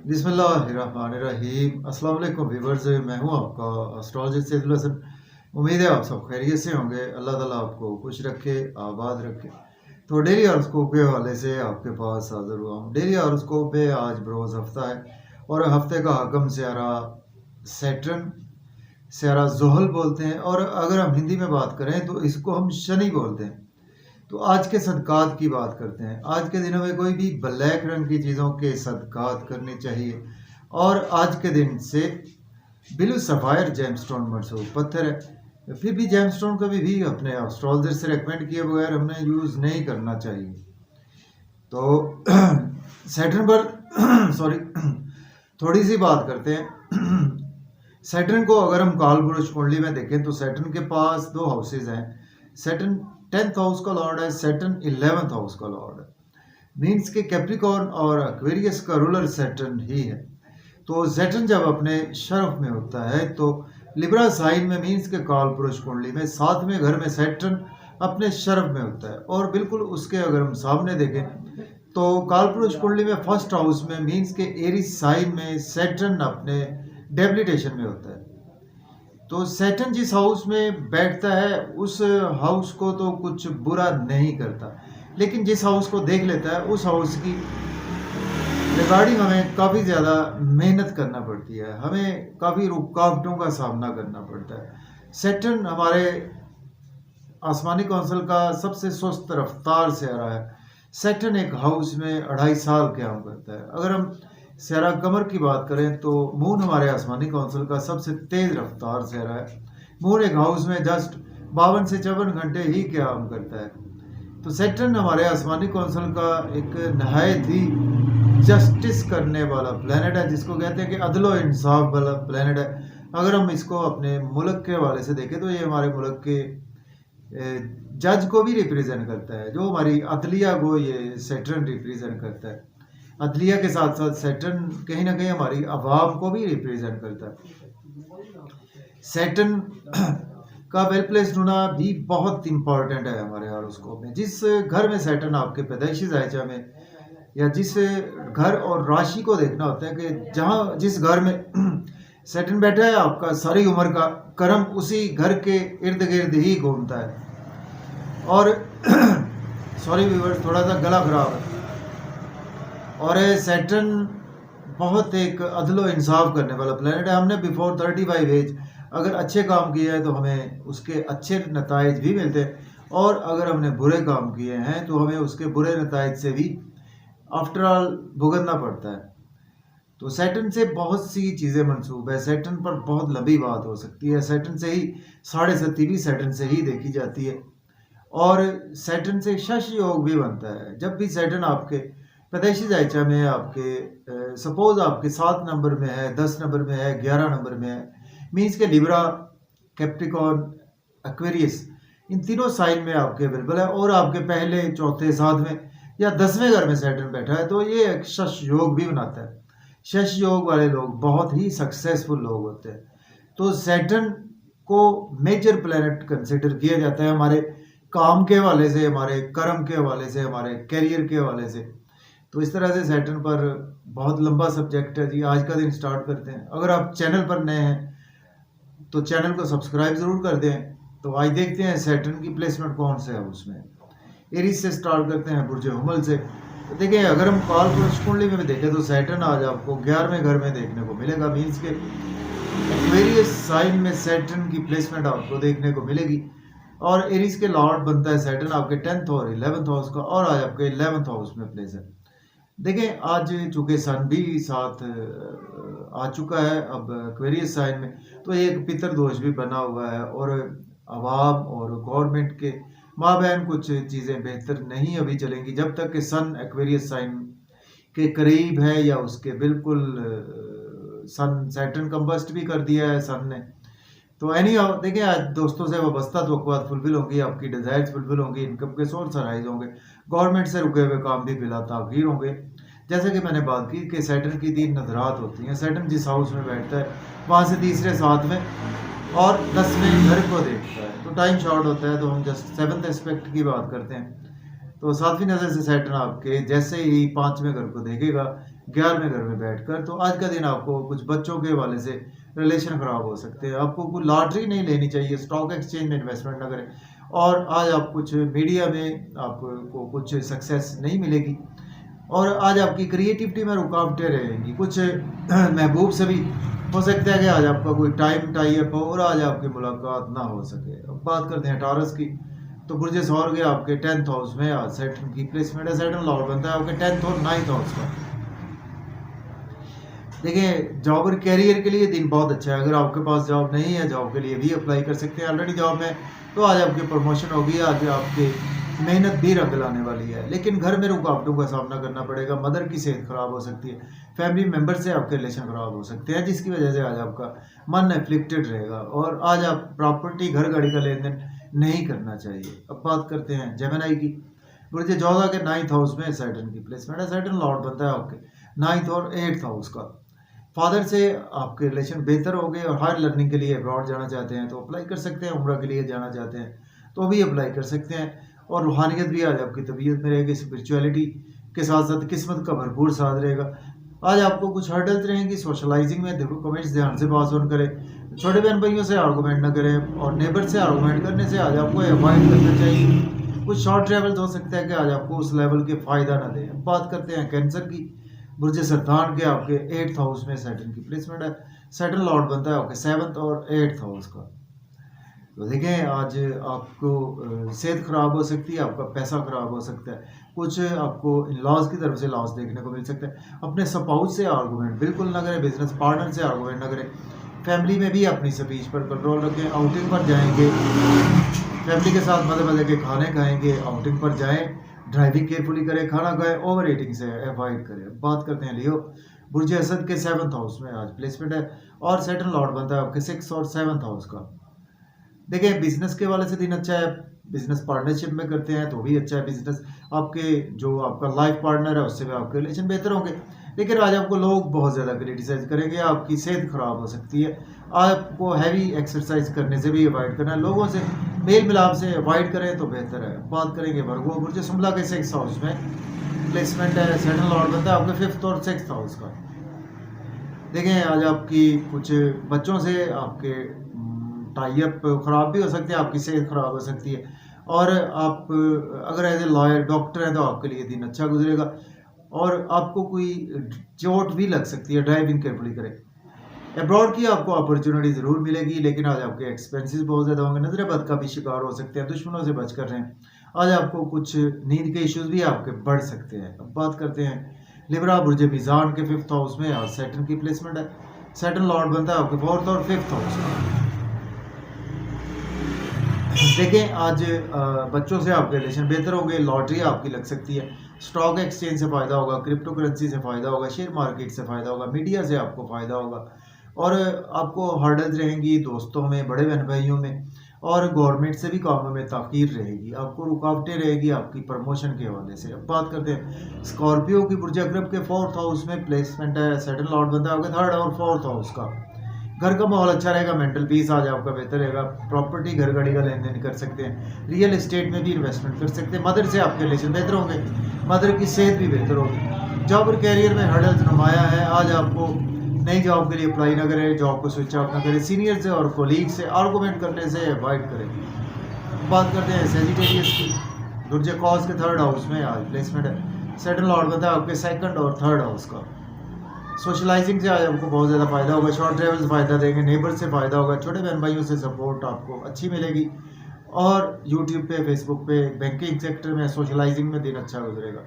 बिस्मिल्लाहिर्रहमानिर्रहीम। अस्सलाम वालेकुम व्यूअर्स, मैं हूं आपका एस्ट्रोलॉजिस्ट सैदुल हसन। उम्मीद है आप सब खैरियत से होंगे। अल्लाह ताला आपको खुश रखे, आबाद रखे। तो डेली हॉरोस्कोप के हवाले से आपके पास हाजिर हुआ हूं। डेली हॉरोस्कोप पे आज बरोज़ हफ्ता है और हफ्ते का हकम स्यारा सैटर्न, स्यारा ज़ोहल बोलते हैं, और अगर हम हिंदी में बात करें तो इसको हम शनि बोलते हैं। तो आज के सदकात की बात करते हैं। आज के दिनों में कोई भी ब्लैक रंग की चीज़ों के सदकात करने चाहिए, और आज के दिन से ब्लू सफ़ायर जेमस्टोन मरसूख पत्थर है। फिर भी जेमस्टोन कभी भी अपने एस्ट्रोलॉजर से रेकमेंड किए बगैर हमने यूज़ नहीं करना चाहिए। तो सैटर्न पर सॉरी थोड़ी सी बात करते हैं। सैटर्न को अगर हम काल पुरुष कुंडली में देखें तो सैटर्न के पास दो हाउसेज हैं। सैटर्न 10th हाउस का लॉर्ड है, सैटर्न 11th हाउस का लॉर्ड है। मीन्स के कैप्रिकॉर्न और एक्वेरियस का रूलर सैटर्न ही है। तो सैटर्न जब अपने शर्फ में होता है तो लिब्रा साइन में, मीन्स के काल पुरुष कुंडली में 7वें घर में सैटर्न अपने शर्फ में होता है। और बिल्कुल उसके अगर हम सामने देखें तो काल पुरुष कुंडली में फर्स्ट हाउस में, मीन्स के एरीज साइन में सैटर्न अपने डेबिलिटेशन में होता है। तो सैटर्न जिस हाउस में बैठता है उस हाउस को तो कुछ बुरा नहीं करता, लेकिन जिस हाउस को देख लेता है उस हाउस की रिगार्डिंग हमें काफ़ी ज़्यादा मेहनत करना पड़ती है, हमें काफ़ी रुकावटों का सामना करना पड़ता है। सैटर्न हमारे आसमानी कौंसल का सबसे सुस्त रफ्तार स्यारा है। सैटर्न एक हाउस में 2.5 साल काम करता है। अगर हम स्यारा कमर की बात करें तो मून हमारे आसमानी कौंसल का सबसे तेज रफ्तार स्यारा है। मून एक हाउस में जस्ट 52 से 54 घंटे ही काम करता है। तो सैटर्न हमारे आसमानी कौंसल का एक नहायत ही जस्टिस करने वाला प्लेनेट है, जिसको कहते हैं कि अदलो इंसाफ वाला प्लेनेट है। अगर हम इसको अपने मुल्क के हवाले से देखें तो ये हमारे मुल्क के जज को भी रिप्रेजेंट करता है। जो हमारी अदलिया को ये सैटर्न रिप्रेजेंट करता है। अदलिया के साथ साथ सैटर्न कहीं ना कहीं हमारी अवाम को भी रिप्रेजेंट करता है। सैटर्न का वेल प्लेस्ड होना भी बहुत इंपॉर्टेंट है हमारे हॉरोस्कोप में। जिस घर में सैटर्न आपके पैदाइशी जायचा में, या जिस घर और राशि को देखना होता है कि जहाँ जिस घर में सैटर्न बैठा है, आपका सारी उम्र का कर्म उसी घर के इर्द गिर्द ही घूमता है। और सॉरी व्यूअर्स, थोड़ा सा गला खराब है। और सैटर्न बहुत एक अदलो इंसाफ करने वाला प्लेनेट है। हमने बिफोर 35 एज अगर अच्छे काम किए हैं तो हमें उसके अच्छे नताइज भी मिलते हैं, और अगर हमने बुरे काम किए हैं तो हमें उसके बुरे नताइज से भी आफ्टर ऑल भुगतना पड़ता है। तो सैटर्न से बहुत सी चीज़ें मंसूब है। सैटर्न पर बहुत लंबी बात हो सकती है। सैटर्न से ही 7.5 भी सैटर्न से ही देखी जाती है, और सैटर्न से शश योग भी बनता है। जब भी सैटर्न आपके पैदाइशी जायचा में आपके सपोज आपके 7 नंबर में है, 10 नंबर में है, 11 नंबर में है, मीन्स के लिब्रा, कैप्रिकॉर्न, एक्वेरियस, इन तीनों साइन में आपके अवेलेबल है, और आपके पहले, चौथे, 7वें या 10वें घर में सैटर्न बैठा है तो ये एक शश योग भी बनाता है। शश योग वाले लोग बहुत ही सक्सेसफुल लोग होते हैं। तो सैटर्न को मेजर प्लैनेट कंसिडर किया जाता है हमारे काम के हवाले से, हमारे कर्म के हवाले से, हमारे कैरियर के हवाले से। तो इस तरह से सैटर्न पर बहुत लंबा सब्जेक्ट है जी। आज का दिन स्टार्ट करते हैं। अगर आप चैनल पर नए हैं तो चैनल को सब्सक्राइब ज़रूर कर दें। तो आज देखते हैं सैटर्न की प्लेसमेंट कौन से है उसमें। एरीज से स्टार्ट करते हैं, बुर्ज हुमल से। तो देखिए, अगर हम काल पुरुष कुंडली में भी देखें तो सैटर्न आज आपको 11वें घर में देखने को मिलेगा। मीन्स के एक्वेरियस साइन में सैटर्न की प्लेसमेंट आपको देखने को मिलेगी, और एरीज के लॉर्ड बनता है सैटर्न आपके 10th और 11th हाउस का, और आज आपके 11th हाउस में प्लेस है। देखें, आज चूंकि सन भी साथ आ चुका है अब एक्वेरियस साइन में, तो एक पितर दोष भी बना हुआ है, और अवाम और गवर्नमेंट के माँ बहन कुछ चीज़ें बेहतर नहीं अभी चलेंगी जब तक कि सन एक्वेरियस साइन के करीब है, या उसके बिल्कुल सन सैटर्न कंबस्ट भी कर दिया है सन ने। तो देखिए, आज दोस्तों से वाबस्ता तवक्कुआत फुलफिल होंगी, आपकी डिज़ायर्स फुलफिल होंगी, इनकम के सोर्स राइज होंगे, गवर्नमेंट से रुके हुए काम भी बिला ताख़ीर होंगे। जैसे कि मैंने बात की कि सैटर्न की 3 नज़रात होती हैं। सैटर्न जिस हाउस में बैठता है वहाँ से तीसरे, 7वें और 10वें घर को देखता है, तो टाइम शॉर्ट होता है, तो हम जस्ट 7th एस्पेक्ट की बात करते हैं। तो 7वीं नज़र से सैटर्न आपके जैसे ही 5वें घर को देखेगा, 11वें घर में बैठकर। तो आज का दिन आपको कुछ बच्चों के हवाले से रिलेशन खराब हो सकते हैं। आपको कोई लॉटरी नहीं लेनी चाहिए, स्टॉक एक्सचेंज में इन्वेस्टमेंट ना करें। और आज आप कुछ मीडिया में आपको कुछ सक्सेस नहीं मिलेगी। और आज आपकी क्रिएटिविटी में रुकावटें रहेंगी। कुछ महबूब से भी हो सकता है कि आज आपका कोई टाइम टाई अप हो और आज आपकी मुलाकात ना हो सके। अब बात करते हैं टॉरस की। तो बुर्ज सौर के आपके 10th हाउस में आज सैटर्न की प्लेसमेंट है। सैटर्न लॉर्ड बनता है आपके 10th और 9th हाउस का। देखिए, जॉब और कैरियर के लिए दिन बहुत अच्छा है। अगर आपके पास जॉब नहीं है, जॉब के लिए भी अप्लाई कर सकते हैं। ऑलरेडी जॉब में तो आज आपकी प्रमोशन होगी, आज आपकी मेहनत भी रंग लाने वाली है। लेकिन घर में रुकावटों का सामना करना पड़ेगा। मदर की सेहत खराब हो सकती है, फैमिली मेंबर से आपके रिलेशन खराब हो सकते हैं, जिसकी वजह से आज आपका मन एफ्लिक्टेड रहेगा। और आज आप प्रॉपर्टी घर गाड़ी का लेन देन नहीं करना चाहिए। अब बात करते हैं जेमिनी की। बुर्ज जोधा के 9th हाउस में सैटर्न की प्लेसमेंट है। सैटर्न लॉर्ड बनता है आपके 9th और 8th हाउस का। फादर से आपके रिलेशन बेहतर हो गए और हायर लर्निंग के लिए अब्रॉड जाना चाहते हैं तो अप्लाई कर सकते हैं। उम्रा के लिए जाना चाहते हैं तो भी अप्लाई कर सकते हैं। और रूहानियत भी आज आपकी तबीयत में रहेगी। स्पिरिचुअलिटी के साथ साथ किस्मत का भरपूर साथ रहेगा। आज आपको कुछ हर्डल्स रहेंगी सोशलाइजिंग में। देखो, कमेंट्स ध्यान से पास ऑन करें। छोटे बहन भाइयों से आर्गूमेंट ना करें और नेबर से आर्गूमेंट करने से आज आपको अवॉइड करना चाहिए। कुछ शॉर्ट ट्रैवल हो सकता है कि आज आपको उस लेवल के फ़ायदा ना दें। बात करते हैं कैंसर की। बुर्ज सरदान के आपके 8th हाउस में सैटर्न की प्लेसमेंट है। सैटर्न लॉर्ड बनता है आपके 7th और 8th हाउस का। तो देखें, आज आपको सेहत खराब हो सकती है, आपका पैसा खराब हो सकता है, कुछ आपको इन लॉज की तरफ से लॉस देखने को मिल सकता है। अपने स्पाउस से आर्गूमेंट बिल्कुल ना करें, बिजनेस पार्टनर से आर्गूमेंट ना करें। फैमिली में भी अपनी स्पीच पर कंट्रोल रखें। आउटिंग पर जाएंगे, फैमिली के साथ मज़े मज़े के खाने खाएंगे। आउटिंग पर जाएं, ड्राइविंग केयरफुली करें, खाना खाएं, ओवर ईटिंग से अवॉइड करें। बात करते हैं लियो। बुर्ज असद के 7th हाउस में आज प्लेसमेंट है और सैटर्न लॉर्ड बनता है आपके 6th और 7th हाउस का। देखिए, बिजनेस के वाले से दिन अच्छा है। बिजनेस पार्टनरशिप में करते हैं तो भी अच्छा है। बिजनेस आपके जो आपका लाइफ पार्टनर है उससे भी आपके रिलेशन बेहतर होंगे। लेकिन आज आपको लोग बहुत ज़्यादा क्रिटिसाइज करेंगे, आपकी सेहत खराब हो सकती है। आपको हैवी एक्सरसाइज करने से भी अवॉइड करना है। लोगों से मेल मिलाप से अवॉइड करें तो बेहतर है। बात करेंगे वर्गो। बुर्ज सुमला के 6th हाउस में प्लेसमेंट है। सैटर्न लॉर्ड बनता है आपके 5th और 6th हाउस का। देखें, आज आपकी कुछ बच्चों से आपके टाई अप ख़राब भी हो सकते हैं, आपकी सेहत ख़राब हो सकती है। और आप अगर एज ए लॉयर डॉक्टर हैं तो आपके लिए दिन अच्छा गुजरेगा। और आपको कोई चोट भी लग सकती है, ड्राइविंग केयरफुली करें। अब्रॉड की आपको अपॉर्चुनिटी ज़रूर मिलेगी, लेकिन आज आपके एक्सपेंसेस बहुत ज़्यादा होंगे। नजर बद का भी शिकार हो सकते हैं, दुश्मनों से बच कर रहें। आज आपको कुछ नींद के इश्यूज भी आपके बढ़ सकते हैं। अब बात करते हैं लिब्रा। बुर्ज मीज़ान के 5th हाउस में आज सैटर्न की प्लेसमेंट है। सैटर्न लॉर्ड बनता है आपके 4th और 5th हाउस का। देखें, आज बच्चों से आपके रिलेशन बेहतर होंगे। लॉटरी आपकी लग सकती है। स्टॉक एक्सचेंज से फ़ायदा होगा, क्रिप्टो करेंसी से फ़ायदा होगा, शेयर मार्केट से फ़ायदा होगा, मीडिया से आपको फ़ायदा होगा। और आपको हर्डल्स रहेंगी दोस्तों में, बड़े बहन भाइयों में, और गवर्नमेंट से भी कामों में ताख़ीर रहेगी। आपको रुकावटें रहेगी आपकी प्रमोशन के हवाले से। अब बात करते हैं स्कॉर्पियो की। बुर्ज अकरब के 4th हाउस में प्लेसमेंट है। सैटर्न लॉर्ड बनता है आपके 3rd और 4th हाउस का। घर का माहौल अच्छा रहेगा, मेंटल पीस आज आपका बेहतर रहेगा। प्रॉपर्टी घर गाड़ी का लेन देन कर सकते हैं, रियल एस्टेट में भी इन्वेस्टमेंट कर सकते हैं। मदर से आपके रिलेशन बेहतर होंगे, मदर की सेहत भी बेहतर होगी। जॉब और कैरियर में हर्डल्स नुमाया है। आज आपको नई जॉब के लिए अप्लाई ना करें, जॉब को स्विच ऑफ ना करें। सीनियर से और कोलीग से आर्गूमेंट करने से अवॉइड करें। बात करते हैं सेजिटेरियस की। बुर्ज कॉस के 3rd हाउस में आज प्लेसमेंट है। सैटर्न लॉर्ड बनता है आपके 2nd और 3rd हाउस का। सोशलाइजिंग से आज आपको बहुत ज़्यादा फ़ायदा होगा। शॉर्ट ट्रैवल से फ़ायदा देंगे, नेबर से फ़ायदा होगा, छोटे बहन भाइयों से सपोर्ट आपको अच्छी मिलेगी। और यूट्यूब पे, फेसबुक पे, बैंकिंग सेक्टर में सोशलाइजिंग में दिन अच्छा गुजरेगा।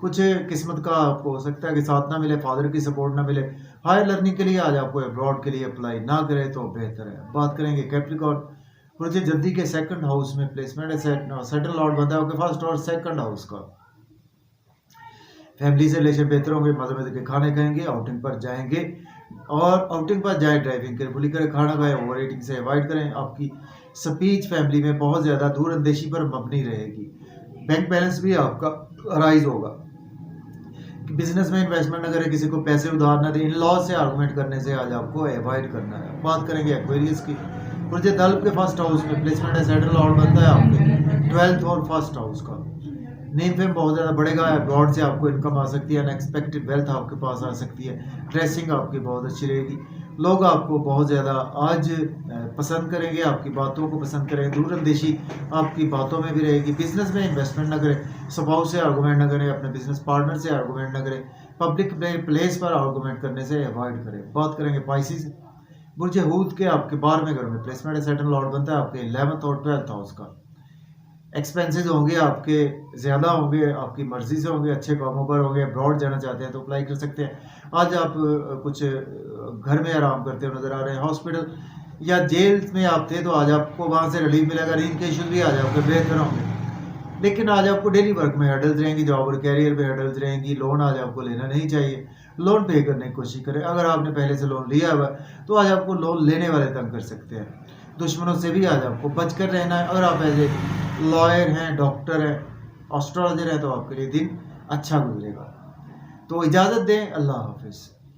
कुछ किस्मत का आपको हो सकता है कि साथ ना मिले, फादर की सपोर्ट ना मिले। हायर लर्निंग के लिए आज आपको अब्रॉड के लिए अप्लाई ना करें तो बेहतर है। बात करेंगे कैप्रिकॉर्न। बुर्ज जद्दी के 2nd हाउस में प्लेसमेंट है। सैटर्न लॉर्ड बनता है आपके 1st और 2nd हाउस का। फैमिली से रिलेशन बेहतर होंगे, मज़े मज़े के खाने खाएंगे, आउटिंग पर जाएंगे। और आउटिंग पर जाए, ड्राइविंग केयरफुली करें, खाना खाएं, ओवर ईटिंग से अवॉइड करें। आपकी स्पीच फैमिली में बहुत ज़्यादा दूर अंदेशी पर मबनी रहेगी। बैंक बैलेंस भी आपका राइज होगा। बिजनेस में इन्वेस्टमेंट ना करें, किसी को पैसे उधार ना दें। इन लॉज से आर्गूमेंट करने से आज आपको अवॉइड करना है। बात करेंगे एक्वेरियस की। बुर्ज दल्ब के 1st हाउस में प्लेसमेंट है। सैटर्न लॉर्ड बनता है आपके 12th और 1st हाउस का। नेम फेम बहुत ज़्यादा बढ़ेगा, अब्रॉड से आपको इनकम आ सकती है, अनएक्सपेक्टेड वेल्थ आपके पास आ सकती है, ड्रेसिंग आपकी बहुत अच्छी रहेगी, लोग आपको बहुत ज़्यादा आज पसंद करेंगे, आपकी बातों को पसंद करेंगे, दूरंदेशी आपकी बातों में भी रहेगी। बिजनेस में इन्वेस्टमेंट ना करें, स्वभाव से आर्गूमेंट ना करें, अपने बिजनेस पार्टनर से आर्गूमेंट ना करें, पब्लिक प्लेस पर आर्गूमेंट करने से अवॉइड करें। बात करेंगे पाइसिस, बुर्ज हूद के आपके 12वें घर में प्लेसमेंट है, सेटल लॉर्ड बनता है आपके 11th और 12th हाउस का। एक्सपेंसेस होंगे आपके ज़्यादा होंगे, आपकी मर्ज़ी से होंगे, अच्छे कामों पर होंगे, अब्रॉड जाना चाहते हैं तो अप्लाई कर सकते हैं। आज आप कुछ घर में आराम करते हुए नज़र आ रहे हैं, हॉस्पिटल या जेल में आप थे तो आज आपको वहाँ से रिलीफ मिलेगा, नींद के इश्यूज भी आज आपके बेहतर होंगे। लेकिन आज आपको डेली वर्क में हर्डल्स रहेंगी, जॉब और कैरियर पे हर्डल्स रहेंगी, लोन आज आपको लेना नहीं चाहिए, लोन पे करने की कोशिश करें। अगर आपने पहले से लोन लिया हुआ तो आज आपको लोन लेने वाले तंग कर सकते हैं। दुश्मनों से भी आज आपको बच कर रहना है। अगर आप एज ए लॉयर हैं, डॉक्टर हैं, एस्ट्रोलॉजर हैं तो आपके लिए दिन अच्छा गुजरेगा। तो इजाज़त दें, अल्लाह हाफिज़।